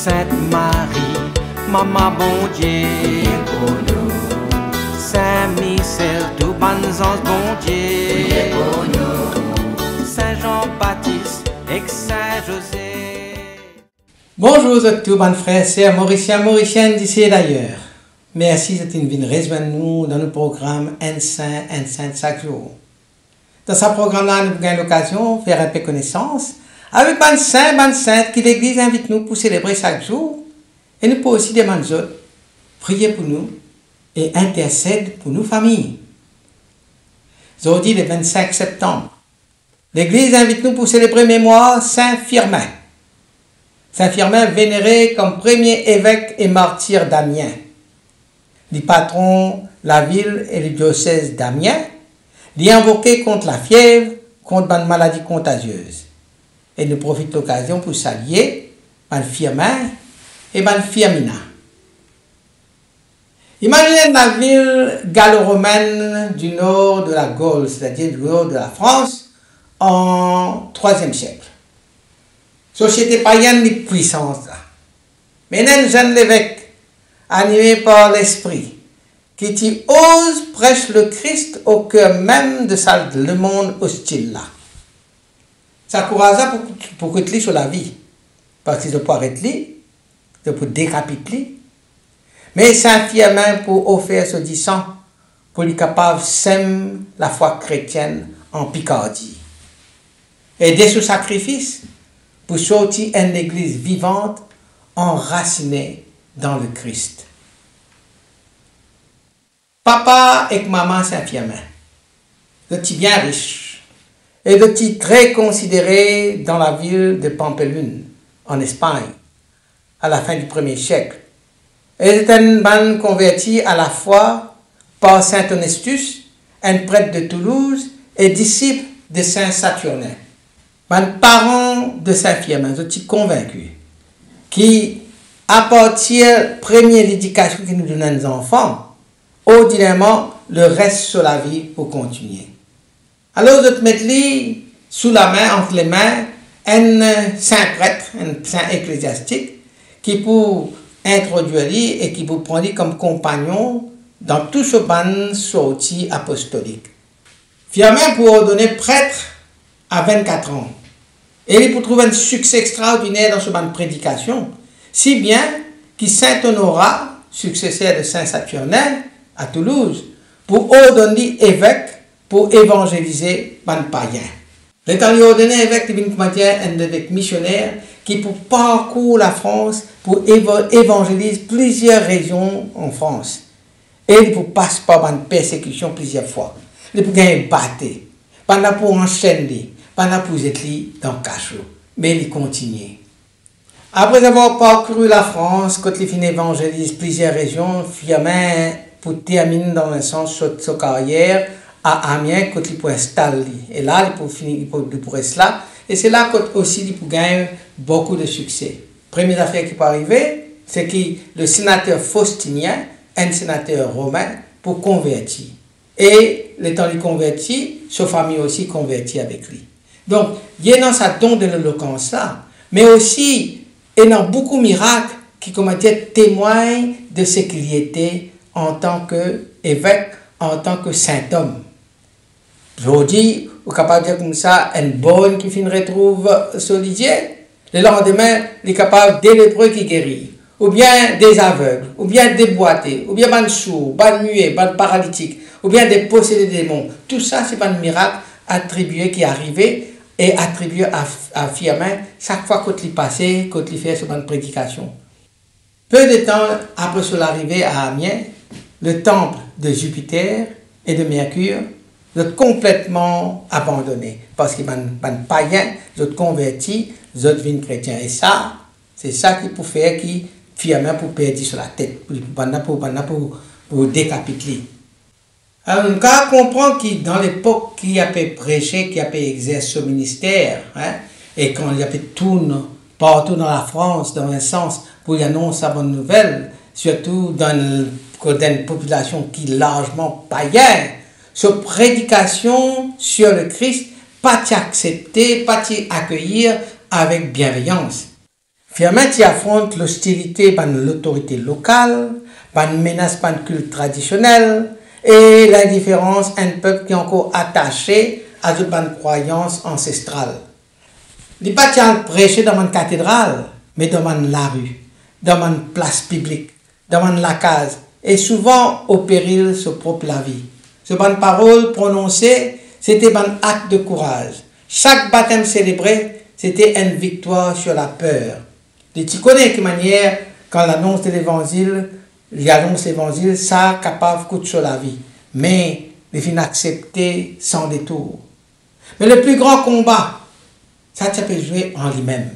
Sainte Marie, Maman bon Dieu, pour nous, Saint Michel, tout bon ange bon Dieu, pour nous. Saint Jean-Baptiste et Saint José. Bonjour à tous, bonnes frères, sœurs, Mauriciens d'ici et d'ailleurs. Merci d'être venus rejoindre nous dans le programme Un Saint chaque jour. Dans ce programme-là, nous avons l'occasion de faire un peu connaissance avec bonnes saints, bonnes saintes qui l'Église invite nous pour célébrer chaque jour. Et nous pouvons aussi demander aux autres, prier pour nous et intercéder pour nos familles. Aujourd'hui, le 25 septembre, l'Église invite nous pour célébrer mémoire Saint Firmin. Saint Firmin vénéré comme premier évêque et martyr d'Amiens. Le patron, la ville et le diocèse d'Amiens, l'y invoqué contre la fièvre, contre une maladie contagieuse. Et nous profite de l'occasion pour saluer Ban Firmin et Ban Firmina. Imaginez la ville gallo-romaine du nord de la Gaule, c'est-à-dire du nord de la France, en 3e siècle. Société païenne de puissance. Mais un jeune évêque, animé par l'esprit, qui ose prêcher le Christ au cœur même de le monde hostile là. Ça courage pour que tu sur la vie. Parce qu'ils ne peuvent arrêter lui, ils peuvent décapiter. Mais Saint Firmin pour offrir ce disant pour les capables sème la foi chrétienne en Picardie. Et dès ce sacrifice, pour sortir une église vivante, enracinée dans le Christ. Papa et maman Saint Firmin, le petit bien riche, et le petit très considéré dans la ville de Pampelune, en Espagne, à la fin du 1er siècle. Il était un ban converti à la foi par Saint Honestus, un prêtre de Toulouse et disciple de Saint Saturnin. Un parent de Saint Firmin, je suis convaincu, qui, à partir de la première éducation que nous donnons à nos enfants, ordinairement, le reste sur la vie pour continuer. Alors, je te mets sous la main, entre les mains, un saint prêtre, un saint ecclésiastique, qui pour introduire lui et qui pour prendre comme compagnon dans tout ce ban sorti apostolique. Firmin pour ordonner prêtre à 24 ans. Et il pour trouver un succès extraordinaire dans ce ban de prédication, si bien que Saint Honorat, successeur de Saint Saturnin à Toulouse, pour ordonner évêque pour évangéliser ban païen. L'étant ordonné évêque de un évêque missionnaire qui pour parcourir la France pour évangéliser plusieurs régions en France. Et il pour passer par une persécution plusieurs fois. Il pour gagner battre, pendant pour enchaîner, pendant pour être dans le cachot. Mais il continue. Après avoir parcouru la France, quand il finit évangélise plusieurs régions, Firmin pour terminer dans un sens sa carrière à Amiens, quand il peut installer. Et là, il peut finir, il pourrait cela. Et c'est là qu'il aussi il peut gagner beaucoup de succès. Première affaire qui peut arriver, c'est que le sénateur Faustinien, un sénateur romain, pour convertir. Et l'étant il converti, sa famille aussi convertit avec lui. Donc, il y a dans sa don de l'éloquence là, mais aussi, il y a beaucoup de miracles qui, comme dire, témoignent de ce qu'il était en tant qu'évêque, en tant que saint homme. Aujourd'hui, on est capable de dire comme ça, une bonne qui finit retrouve solidier. Le lendemain, il est capable des lépreux qui guérit, ou bien des aveugles, ou bien des boités, ou bien des sourds, des muets, des paralytiques, ou bien des possédés des démons. Tout ça, c'est un miracle attribué qui est arrivé et attribué à Firmin chaque fois qu'il passait, qu'il fait cette prédication. Peu de temps après son arrivée à Amiens, le temple de Jupiter et de Mercure sont complètement abandonnés parce qu'ils sont païens, ils sont convertis, ils deviennent chrétiens. Et ça, c'est ça qui peut faire qu'il Firmin pour perdre sur la tête, pour décapiter. Alors, on peut comprendre que dans l'époque qui a pu prêcher, qui a pu exercer ce ministère, et quand il a pu tourner partout dans la France, dans un sens, pour y annoncer la bonne nouvelle, surtout dans une population qui est largement païenne, cette prédication sur le Christ, pas t'y accepter, pas t'y accueillir avec bienveillance. Fiamen qui affronte l'hostilité par l'autorité locale, par une menace par le culte traditionnel et l'indifférence d'un peuple qui est encore attaché à une croyance ancestrale. Il n'est pas prêché dans une cathédrale, mais dans la rue, dans une place publique, dans la case, et souvent au péril de sa propre la vie. Ce bonne parole prononcée, c'était un acte de courage. Chaque baptême célébré, c'était une victoire sur la peur. Et tu connais quelle manière, quand l'annonce de l'évangile, ça est capable de coûter sur la vie. Mais, il faut accepter sans détour. Mais le plus grand combat, ça peut jouer en lui-même.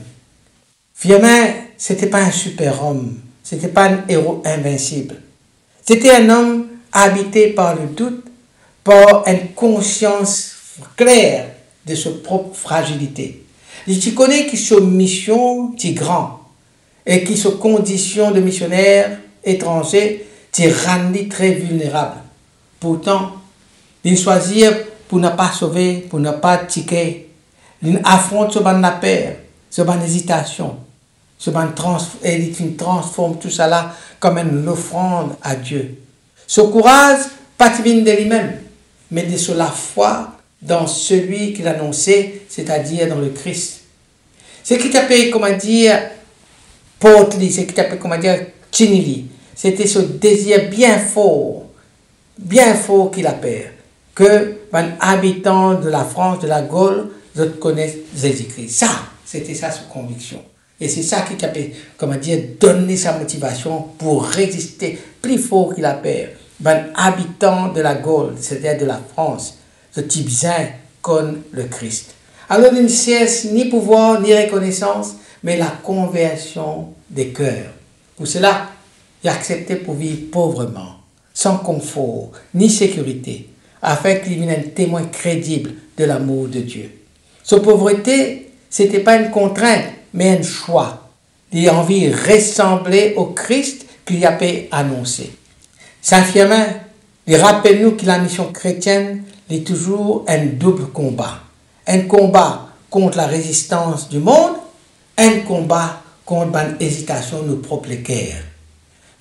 Fiamen, ce n'était pas un super-homme, ce n'était pas un héros invincible. C'était un homme habité par le doute, par une conscience claire de sa propre fragilité. Et tu connais que sa mission est grande et que sa condition de missionnaire étranger te rendit très vulnérable. Pourtant, il choisit pour ne pas sauver, pour ne pas tiquer. Il affronte ce ban la peur, ce ban hésitation, et il transforme tout cela comme une offrande à Dieu. Ce courage, pas de lui-même, mais de la foi dans celui qu'il annonçait, c'est-à-dire dans le Christ. Ce qui t'appelle, comment dire, porte-li, ce qui t'appelle, comment dire, chinili, c'était ce désir bien fort qu'il appelle, que un habitant de la France, de la Gaule, je connais Jésus-Christ. Ça, c'était ça sa conviction. Et c'est ça qui t'appelle, comment dire, donner sa motivation pour résister plus fort qu'il appelle. Un habitant de la Gaule, c'est-à-dire de la France, ce type saint comme le Christ. Alors il ne cesse ni pouvoir ni reconnaissance, mais la conversion des cœurs. Pour cela, il a accepté pour vivre pauvrement, sans confort ni sécurité, afin qu'il devienne un témoin crédible de l'amour de Dieu. Sa pauvreté, ce n'était pas une contrainte, mais un choix. Il a envie de ressembler au Christ qu'il a pu annoncer. Saint Fiamen, il rappelle-nous que la mission chrétienne est toujours un double combat. Un combat contre la résistance du monde, un combat contre l'hésitation de nos propres cœurs.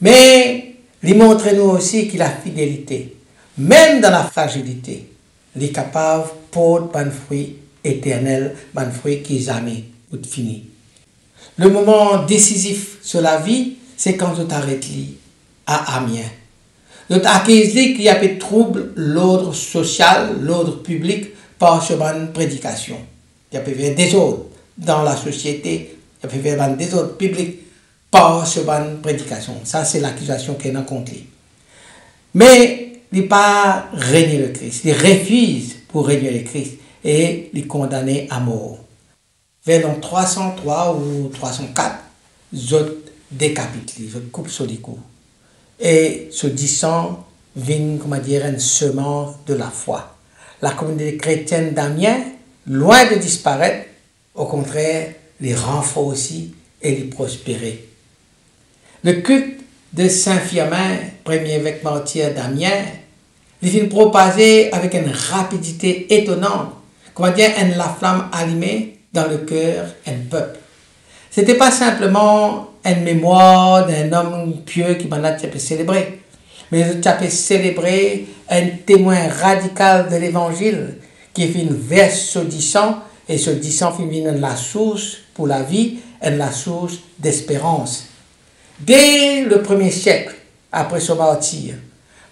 Mais il montre-nous aussi que la fidélité, même dans la fragilité, il est capable de porter un fruit éternel, un fruit qui n'est jamais fini. Le moment décisif sur la vie, c'est quand tu t'arrêtes à Amiens. Notre acquise qu'il y a des troubles l'ordre social, l'ordre public par ce ban prédication. Il y a des désordres dans la société, il y a des désordres publics par ce ban prédication. Ça, c'est l'accusation qu'il y a contre lui. Mais il n'est pas régner le Christ. Il refuse pour régner le Christ et il est condamné à mort. Vers l'an 303 ou 304, Zot décapite, Zot coupe sur les coups. Et ce disant vient, comment dire, une semence de la foi. La communauté chrétienne d'Amiens, loin de disparaître, au contraire, les renforcer et les prospérer. Le culte de Saint Fiamen, premier évêque martyr d'Amiens, il vient propager avec une rapidité étonnante, comment dire, la flamme allumée dans le cœur d'un peuple. Ce n'était pas simplement une mémoire d'un homme pieux qui m'a célébré, mais tu as célébrer un témoin radical de l'évangile qui fait une verse saudissant et saudissant fait la source pour la vie et la source d'espérance. Dès le 1er siècle, après son martyr,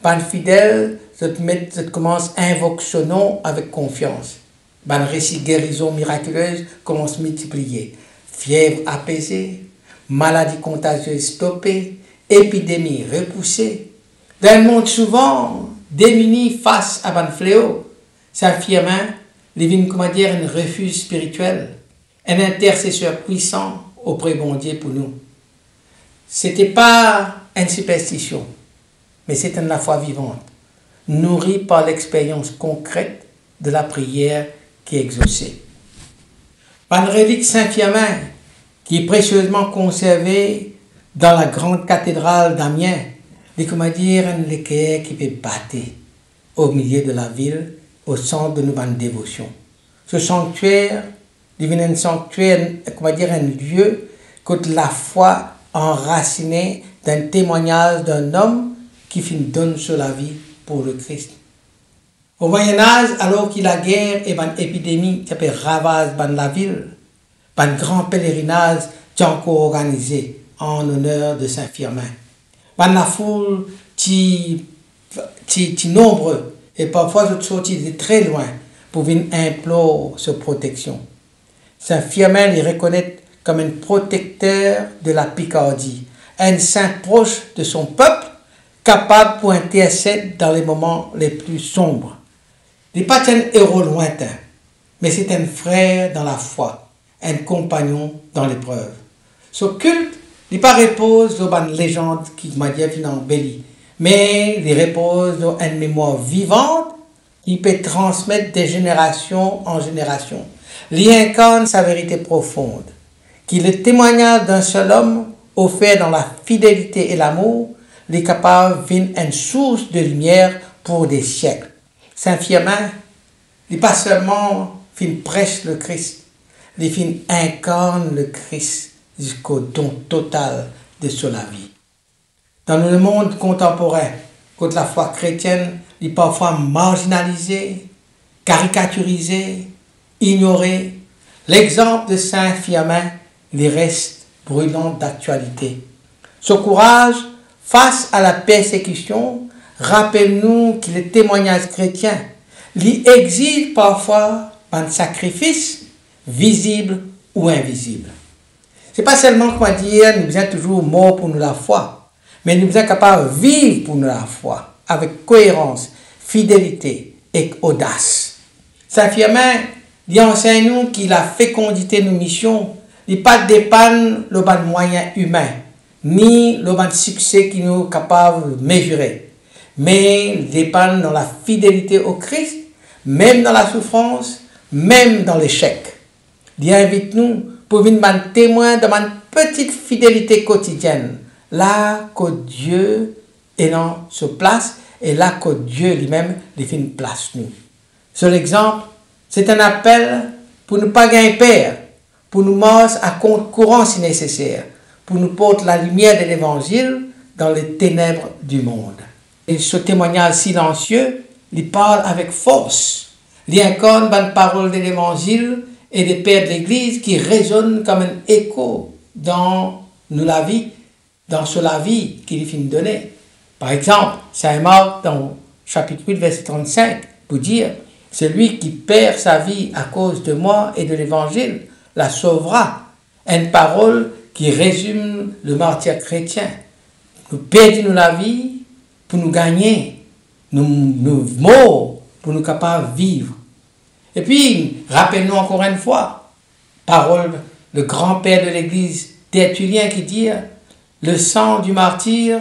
ban fidèle, je commence à invoquer son nom avec confiance. Ban récit guérison miraculeuse commence à multiplier. Fièvre apaisée, maladie contagieuse stoppée, épidémie repoussée. Dans le monde souvent démuni face à ban fléau, Saint Fiamen devient, comment dire, un refuge spirituel, un intercesseur puissant auprès de bon Dieu pour nous. C'était pas une superstition, mais c'était la foi vivante, nourrie par l'expérience concrète de la prière qui est exaucée. Par une relique Saint-Fiamen, qui est précieusement conservée dans la grande cathédrale d'Amiens, et comment dire, un équerre qui peut battre au milieu de la ville, au centre de notre dévotion. Ce sanctuaire devient un sanctuaire, comment dire, un lieu que la foi enracinée d'un témoignage d'un homme qui donne sur la vie pour le Christ. Au Moyen-Âge, alors qu'il y a la guerre et une épidémie qui ravage la ville, un grand pèlerinage qui est encore organisé en honneur de Saint-Firmin. La foule qui nombreux et parfois je sortis de très loin pour venir implorer sa protection. Saint-Firmin les reconnaît comme un protecteur de la Picardie, un saint proche de son peuple, capable pour intercéder dans les moments les plus sombres. Il n'est pas un héros lointain, mais c'est un frère dans la foi, un compagnon dans l'épreuve. Ce culte n'est pas repose sur une légende qui m'a dit embellie, mais il repose sur une mémoire vivante qui peut transmettre de génération en génération. Il incarne sa vérité profonde, qui est le témoignage d'un seul homme offert dans la fidélité et l'amour, il est capable de devenir une source de lumière pour des siècles. Saint-Firmin, il n'est pas seulement prêche le Christ, il incarne le Christ jusqu'au don total de sa vie. Dans le monde contemporain, quand la foi chrétienne est parfois marginalisée, caricaturisée, ignorée, l'exemple de Saint-Firmin les reste brûlant d'actualité. Ce courage face à la persécution rappelle-nous que le témoignage chrétien lui exige parfois un sacrifice visible ou invisible. Ce n'est pas seulement comment dire nous sommes toujours morts pour nous la foi, mais nous sommes capables de vivre pour nous la foi avec cohérence, fidélité et audace. Saint-Firmin lui enseigne nous que la fécondité de nos missions n'est pas dépendre de moyens humains, ni le succès qui nous est capable de mesurer, mais dépend dans la fidélité au Christ, même dans la souffrance, même dans l'échec. Il invite nous pour venir témoin de ma petite fidélité quotidienne, là que Dieu est dans sa place et là que Dieu lui-même lui fait une place nous. Sur l'exemple, c'est un appel pour ne pas gagner peur, pour nous marcher à compte courant si nécessaire, pour nous porter la lumière de l'évangile dans les ténèbres du monde. Et ce témoignage silencieux, il parle avec force. Il incarne une parole de l'évangile et des pères de l'Église qui résonnent comme un écho dans nous la vie, dans la vie qu'il finit de donner. Par exemple, Saint Marc, dans chapitre 8, verset 35, pour dire « Celui qui perd sa vie à cause de moi et de l'évangile la sauvera ». Une parole qui résume le martyre chrétien. Nous perdons la vie pour nous gagner, nous morts pour nous capables de vivre. Et puis, rappelons encore une fois, parole le grand-père de l'Église Tertullien qui dit « Le sang du martyr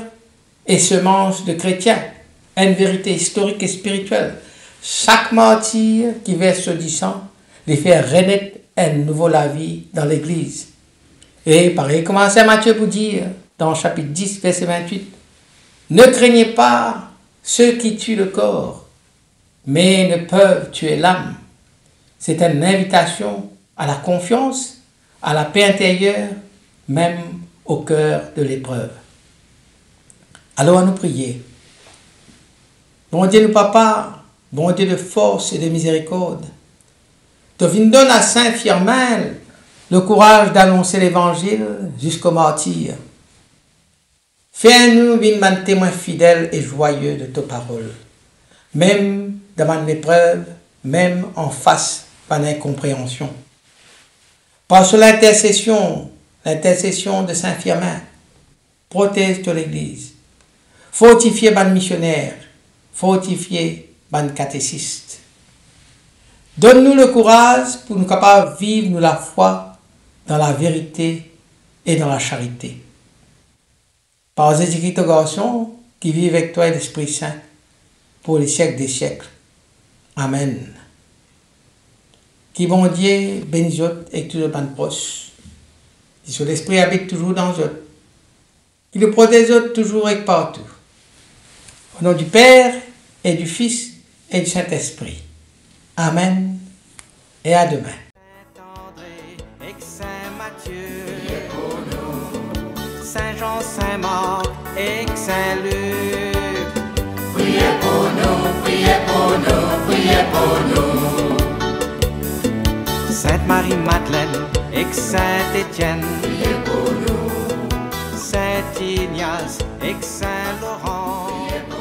est semence de chrétien », une vérité historique et spirituelle. Chaque martyr qui verse du sang, les fait renaître une nouvelle la vie dans l'Église. Et pareil, comment Saint Matthieu vous dire, dans chapitre 10, verset 28, « Ne craignez pas ceux qui tuent le corps, mais ne peuvent tuer l'âme. » C'est une invitation à la confiance, à la paix intérieure, même au cœur de l'épreuve. Alors à nous prier. Bon Dieu le Papa, bon Dieu de force et de miséricorde, te donne à Saint-Firmin le courage d'annoncer l'évangile jusqu'au martyr. Fais-nous un témoin fidèle et joyeux de ta parole, même devant l'épreuve, même en face de l'incompréhension. Par l'intercession de Saint-Firmin, protège ton Église, fortifie les missionnaires, fortifie les catéchistes. Donne-nous le courage pour nous capables de vivre nous la foi dans la vérité et dans la charité. Par Jésus-Christ, ton garçon, qui vit avec toi et l'Esprit Saint, pour les siècles des siècles. Amen. Qui bon Dieu bénisse et tout le pan proche. Que l'Esprit habite toujours dans eux. Qu'il le protège toujours et partout. Au nom du Père et du Fils et du Saint-Esprit. Amen et à demain. Saint-André et Saint-Matthieu. Saint-Jean, Saint-Marc et Saint-Luc. Priez pour nous, priez pour nous, priez pour nous. Sainte-Marie-Madeleine et Saint-Étienne. Priez pour nous, Saint-Ignace et Saint-Laurent. priez pour